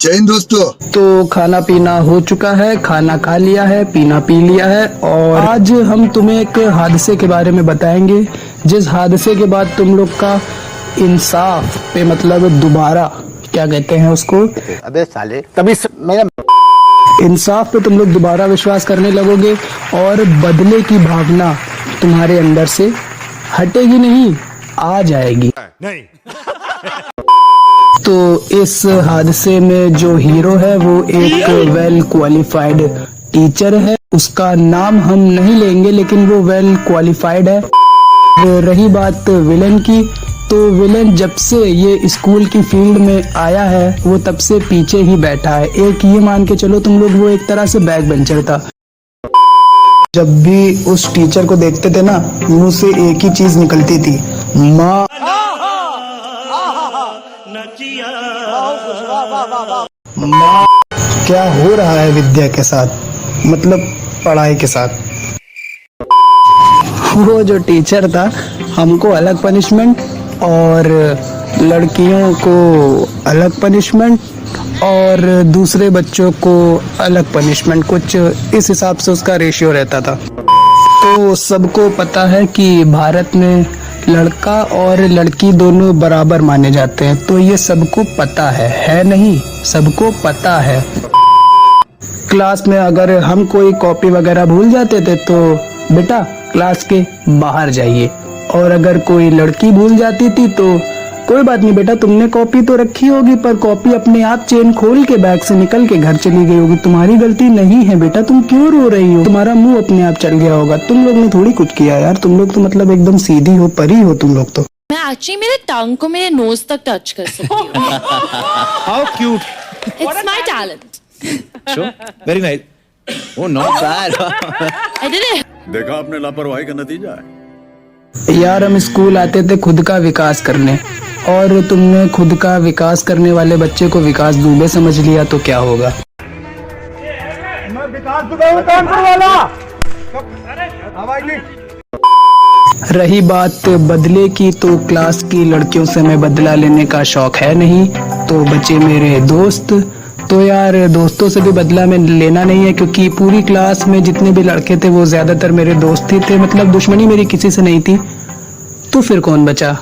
जय हिंद दोस्तों। तो खाना पीना हो चुका है, खाना खा लिया है, पीना पी लिया है और आज हम तुम्हें एक हादसे के बारे में बताएंगे जिस हादसे के बाद तुम लोग का इंसाफ पे मतलब दोबारा क्या कहते हैं उसको, अबे साले तभी मेरा इंसाफ पे तुम लोग दोबारा विश्वास करने लगोगे और बदले की भावना तुम्हारे अंदर से हटेगी नहीं, आ जाएगी। नहीं। तो इस हादसे में जो हीरो है वो एक वेल क्वालिफाइड टीचर है। उसका नाम हम नहीं लेंगे लेकिन वो वेल क्वालिफाइड है। रही बात विलन की, तो विलन जब से ये स्कूल की फील्ड में आया है वो तब से पीछे ही बैठा है। एक ये मान के चलो तुम लोग, वो एक तरह से बैक बेंचर था। जब भी उस टीचर को देखते थे ना, मुंह से एक ही चीज निकलती थी, माँ। माँ, क्या हो रहा है विद्या के साथ, मतलब पढ़ाई के साथ। वो जो टीचर था, हमको अलग पनिशमेंट और लड़कियों को अलग पनिशमेंट और दूसरे बच्चों को अलग पनिशमेंट, कुछ इस हिसाब से उसका रेशियो रहता था। तो सबको पता है कि भारत में लड़का और लड़की दोनों बराबर माने जाते हैं, तो ये सबको पता है नहीं, सबको पता है। क्लास में अगर हम कोई कॉपी वगैरह भूल जाते थे तो बेटा क्लास के बाहर जाइए, और अगर कोई लड़की भूल जाती थी तो कोई बात नहीं बेटा, तुमने कॉपी तो रखी होगी पर कॉपी अपने आप चेन खोल के बैग से निकल के घर चली गई होगी, तुम्हारी गलती नहीं है बेटा, तुम क्यों रो रही हो, तुम्हारा मुंह अपने आप चल गया होगा, तुम लोग ने थोड़ी कुछ किया यार, तुम लोग तो मतलब एकदम सीधी हो, परी हो तुम लोग तो। मैं एक्चुअली मेरे टंग को मेरे नोज तक टच कर सकती हूँ। How cute. It's my talent. Sure. Very nice. Oh not bad. I did it. देखा आपने लापरवाही का नतीजा है। यार हम स्कूल आते थे खुद का विकास करने, और तुमने खुद का विकास करने वाले बच्चे को विकास दुबे समझ लिया तो क्या होगा। मैं विकास दुबे हूँ कानपुर वाला। रही बात बदले की, तो क्लास की लड़कियों से मैं बदला लेने का शौक है नहीं, तो बचे मेरे दोस्त। तो यार दोस्तों से भी बदला में लेना नहीं है, क्योंकि पूरी क्लास में जितने भी लड़के थे वो ज्यादातर मेरे दोस्त ही थे, मतलब दुश्मनी मेरी किसी से नहीं थी। तो फिर कौन बचा।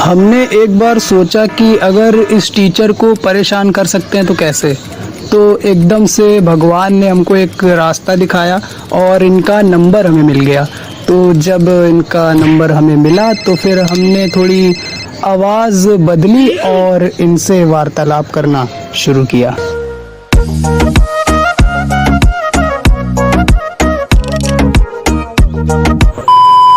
हमने एक बार सोचा कि अगर इस टीचर को परेशान कर सकते हैं तो कैसे, तो एकदम से भगवान ने हमको एक रास्ता दिखाया और इनका नंबर हमें मिल गया। तो जब इनका नंबर हमें मिला तो फिर हमने थोड़ी आवाज़ बदली और इनसे वार्तालाप करना शुरू किया।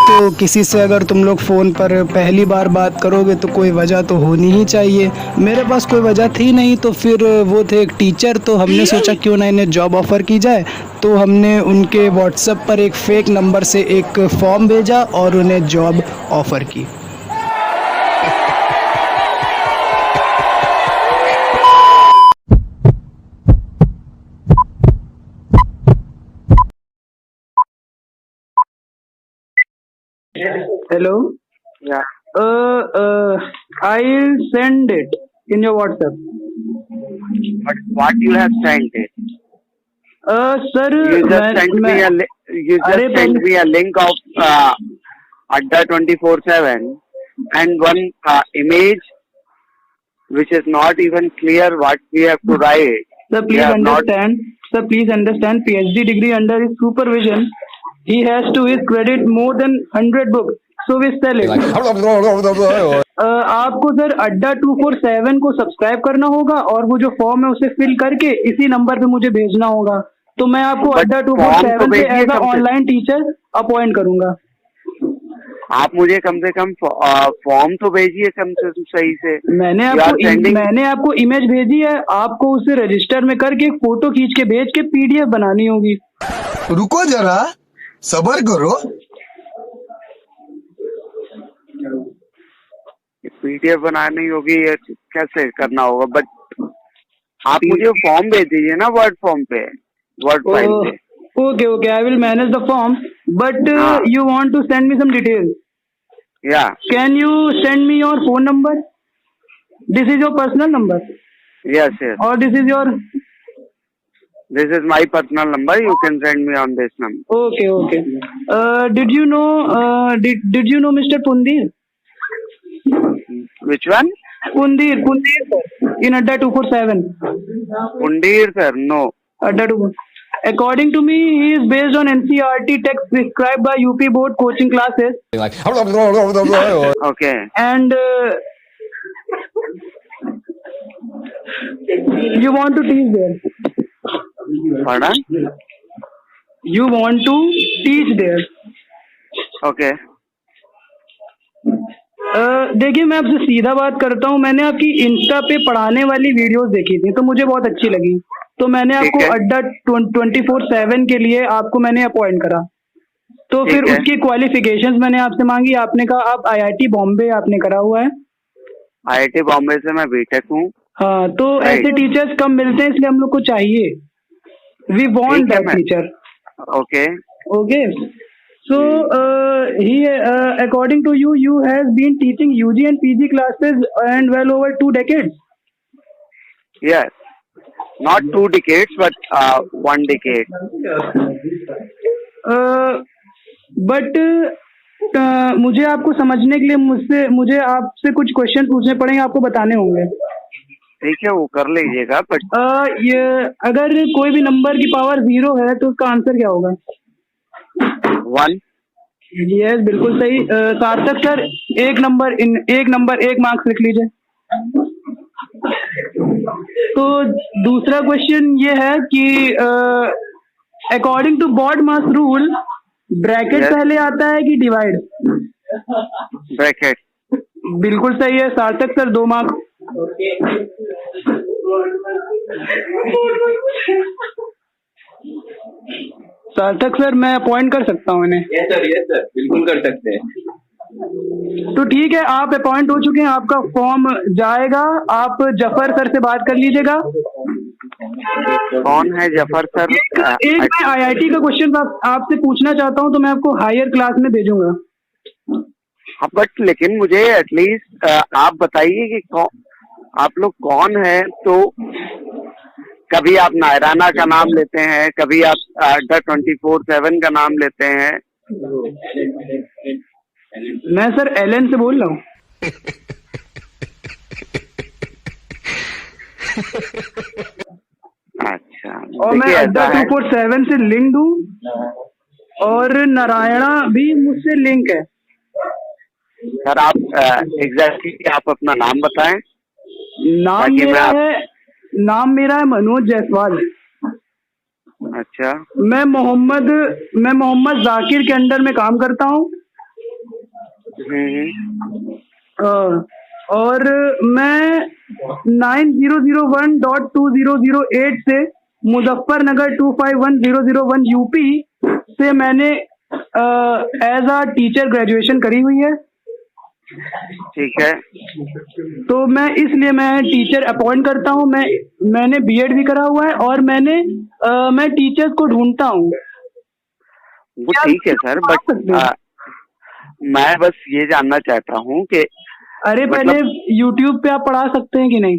तो किसी से अगर तुम लोग फ़ोन पर पहली बार बात करोगे तो कोई वजह तो होनी ही चाहिए। मेरे पास कोई वजह थी नहीं, तो फिर वो थे एक टीचर, तो हमने सोचा क्यों ना इन्हें जॉब ऑफ़र की जाए। तो हमने उनके व्हाट्सएप पर एक फ़ेक नंबर से एक फॉर्म भेजा और उन्हें जॉब ऑफ़र की। Hello. Yeah. I'll send it in your WhatsApp. But what you have sent it? Sir, You just sent me a link of Adda 24/7 and one image which is not even clear what we have to write. Sir, please understand. Sir, please understand. PhD degree under his supervision. He has to his credit more than 100 books. So we sell it. आपको sir अड्डा 247 को subscribe करना होगा और वो जो form है उसे फिल करके इसी नंबर पे मुझे भेजना होगा। तो मैं आपको अड्डा 247 पे as a online teacher appoint करूंगा। आप मुझे कम से कम फॉर्म तो भेजिए कम से कम सही से। मैंने आपको इमेज भेजी है, आपको उसे रजिस्टर में करके फोटो खींच के भेज के PDF बनानी होगी। रुको जरा, सब्र करो। PDF बनानी होगी, कैसे करना होगा? बट आप मुझे फॉर्म भेज दीजिए ना वर्ड फॉर्म पे। वर्ड फाइल पे। Okay. I will manage the form, but you want to send me some details. Yeah. Can you send me your phone number? This is your personal number, Yes. or this is your? This is my personal number. You can send me on this number. Okay. Did you know? Did you know Mr. Pundir? Which one? Pundir sir, in Adda 247. Pundir sir? No. Adda 2. According to me, he is based on NCERT text prescribed by UP board coaching classes. Okay. And you want to teach there. Pardon? You want to teach there. Okay. देखिए मैं आपसे सीधा बात करता हूँ, मैंने आपकी Insta पे पढ़ाने वाली वीडियोस देखी थी तो मुझे बहुत अच्छी लगी, तो मैंने ठीक आपको है। अड्डा 24/7 के लिए आपको मैंने अपॉइंट करा। तो ठीक फिर है। उसकी क्वालिफिकेशंस मैंने आपसे मांगी, आपने कहा आप IIT बॉम्बे आपने करा हुआ है। IIT बॉम्बे से मैं बीटेक हूँ। हाँ, तो Right. ऐसे टीचर्स कम मिलते हैं, इसलिए हम लोग को चाहिए, वी वांट ठीक है दैट मैं- teacher. Okay. Okay. So, according to you, you has been teaching UG and PG classes and well over 2 decades. Yes. Not 2 decades, but 1 decade. But मुझे आपको समझने के लिए मुझे आपसे कुछ क्वेश्चन पूछने पड़ेंगे, आपको बताने होंगे। ठीक है, वो कर लीजिएगा, बट ये अगर कोई भी नंबर की पावर 0 है तो उसका आंसर क्या होगा? 1. यस, बिल्कुल सही। सार्थक सर, एक नंबर 1 मार्क्स लिख लीजिए। तो दूसरा क्वेश्चन ये है कि according to BODMAS rule bracket Yes. पहले आता है कि डिवाइड? ब्रैकेट। बिल्कुल सही है। सार्थक सर 2 मार्क्स। सार्थक सर, मैं अपॉइंट कर सकता हूँ इन्हें? यस सर बिल्कुल कर सकते हैं। तो ठीक है, आप अपॉइंट हो चुके हैं, आपका फॉर्म जाएगा, आप जफर सर से बात कर लीजिएगा। कौन है जफर सर? एक मैं IIT का क्वेश्चन आपसे पूछना चाहता हूँ, तो मैं आपको हायर क्लास में भेजूंगा। हाँ, बट लेकिन मुझे एटलीस्ट आप बताइए कि आप लोग कौन है। तो कभी आप नायराना का नाम लेते हैं, कभी आप अड्डा 24/7 का नाम लेते हैं। मैं सर LN से बोल रहा हूँ। अच्छा, और मैं देखिए अड्डा ऐसा है 247 से लिंक्ड हूँ और नारायणा भी मुझसे लिंक है। सर, आप एग्जैक्टली आप अपना नाम बताएं। ताकि नाम मेरा है मनोज जायसवाल। अच्छा, मैं मोहम्मद जाकिर के अंडर में काम करता हूँ। और मैं 9001.2008 से मुजफ्फरनगर 251001 यूपी से मैंने एज अ टीचर ग्रेजुएशन करी हुई है। ठीक है। तो मैं टीचर अपॉइंट करता हूँ। मैंने बीएड भी करा हुआ है और मैं टीचर्स को ढूंढता हूँ। वो ठीक है सर, बट मैं बस ये जानना चाहता हूँ कि अरे मतलब, पहले YouTube पे आप पढ़ा सकते हैं कि नहीं?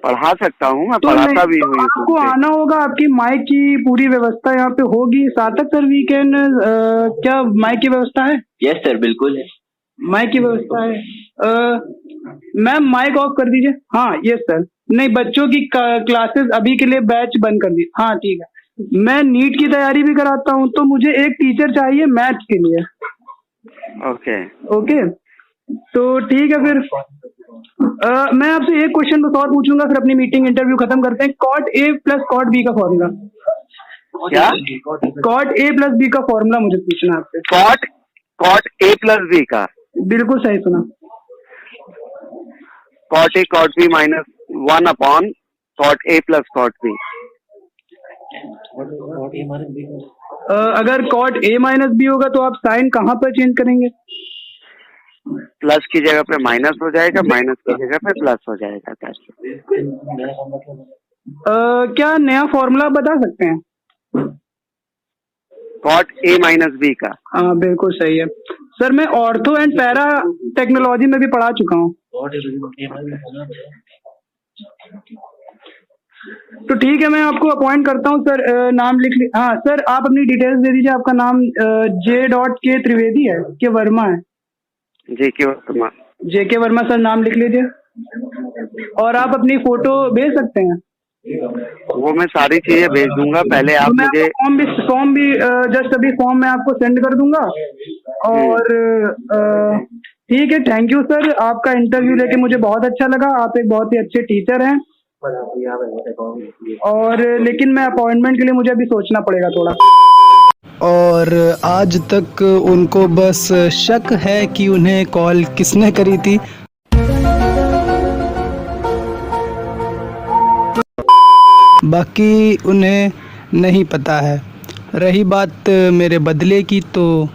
पढ़ा सकता हूँ, मैं तो पढ़ाता भी हूँ। आपको आना होगा, आपकी माइक की पूरी व्यवस्था यहाँ पे होगी। सार्थक सर, क्या माइक की व्यवस्था है? यस सर बिल्कुल है। माइक की व्यवस्था है। मैम माइक ऑफ कर दीजिए। हाँ यस सर। नहीं, बच्चों की क्लासेस अभी के लिए बैच बंद कर दी। हाँ ठीक है। मैं नीट की तैयारी भी कराता हूँ, तो मुझे एक टीचर चाहिए मैथ्स के लिए। ओके, तो ठीक है फिर। मैं आपसे एक क्वेश्चन बस और पूछूंगा, फिर अपनी मीटिंग इंटरव्यू खत्म करते हैं। कॉट A + कॉट B का फॉर्मूला क्या? कॉट A + B का फॉर्मूला मुझे पूछना है आपसे। कॉट A + B का? बिल्कुल सही सुना। Cot A cot B -1 upon cot A + cot B। अगर कॉट A - B होगा तो आप साइन कहाँ पर चेंज करेंगे? प्लस की जगह पे माइनस हो जाएगा, माइनस की जगह पे प्लस हो जाएगा। क्या नया फॉर्मूला बता सकते हैं? कॉट A माइनस B का। हाँ बिल्कुल सही है सर। मैं ऑर्थो एंड पैरा टेक्नोलॉजी में भी पढ़ा चुका हूँ। तो ठीक है, मैं आपको अपॉइंट करता हूँ सर। नाम लिख ली। हाँ सर, आप अपनी डिटेल्स दे दीजिए। आपका नाम J.K त्रिवेदी है कि वर्मा है? JK Verma. JK Verma sir, नाम लिख लीजिए। और आप अपनी फोटो भेज सकते हैं? वो मैं सारी चीजें भेज दूंगा। पहले आप मुझे फॉर्म भी जस्ट अभी फॉर्म मैं आपको सेंड कर दूंगा। और ठीक है, थैंक यू सर। आपका इंटरव्यू लेके मुझे बहुत अच्छा लगा। आप एक बहुत ही अच्छे टीचर हैं। और लेकिन मैं अपॉइंटमेंट के लिए मुझे अभी सोचना पड़ेगा थोड़ा। और आज तक उनको बस शक है कि उन्हें कॉल किसने करी थी। बाकी उन्हें नहीं पता है। रही बात मेरे बदले की, तो